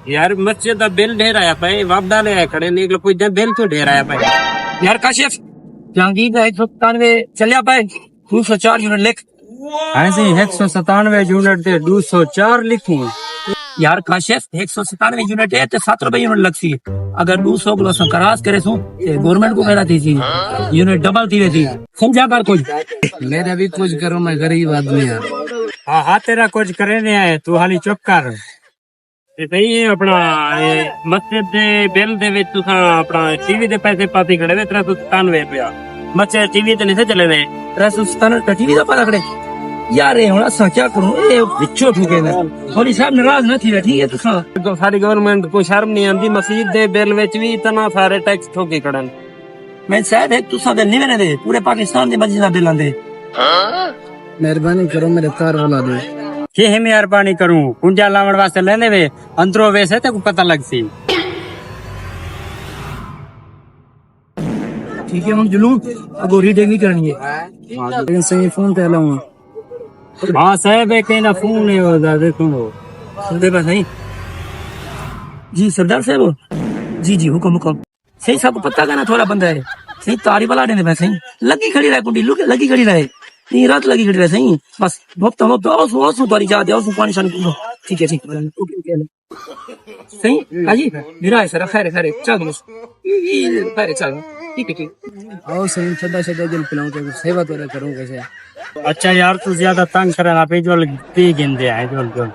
यार मस्जिद का बिल ढेर आया पाए वाप डाले आए खड़े निकल कोई बिल तो ढेर आया पाए यार काशिफ जहांगीर का 197 चलिया पाए 204 यूनिट लिख ऐसे 197 यूनिट दे 204 लिखूं यार काशिफ 197 यूनिट है तो 7 रुपए यूनिट लगती है अगर 200 किलो संकरास करे सो गवर्नमेंट को मेरा थी यूनिट डबल थी रहती समझा कर कुछ मेरा भी कुछ करो मैं गरीब आदमी यार हाँ हाँ तेरा कुछ करे नहीं आए तू हाली चुप कर सही है अपना मस्जिद दे बिल दे विच तुसां अपना टीवी दे पैसे पाती खड़े 397 रुपया बच्चे टीवी ते नहीं चले ने 397 टीवी दा पता खड़े यार ये हुन असां क्या करूं ए विचो ठुके ने थोड़ी साहब नाराज न थी ठीक है तुसां सारी गवर्नमेंट को शर्म नहीं आंदी मस्जिद दे बिल विच भी इतना सारे टैक्स ठोके खड़न मैं शायद है तुसां बिल नहीं लेने दे पूरे पाकिस्तान दे मस्जिद दा बिल आंदे मेहरबानी करो मेरे कार वाला दे के है मेहरबानी करूं कुंजा लावण वास्ते लेने वे अंदरों वैसे ते को पता लगसी ठीक है हम जुलूं अब रीडिंग नहीं करनी है लेकिन सही फोन पे लाऊंगा हां साहब है कहीं ना फोन नहीं होता देखो सुनते बस नहीं जी सरदार साहब जी जी हुक्म सही सबको पता का ना थोड़ा बंदा है सही तारी वाला देने वैसे लगी खड़ी रहे कुंडी लगी खड़ी रहे नहीं रात लगी खड़ी रहे सही बस वक्त हम तो तारी जा दे पानी शानी ठीक है सही हाजी मेरा है सर खैर खैर चल खैर चल ठीक है आओ सही सदा जल पिलाऊं तो सेवा तो करूं कैसे अच्छा यार तू ज्यादा तंग करे ना पे जो पी गिन दे है जो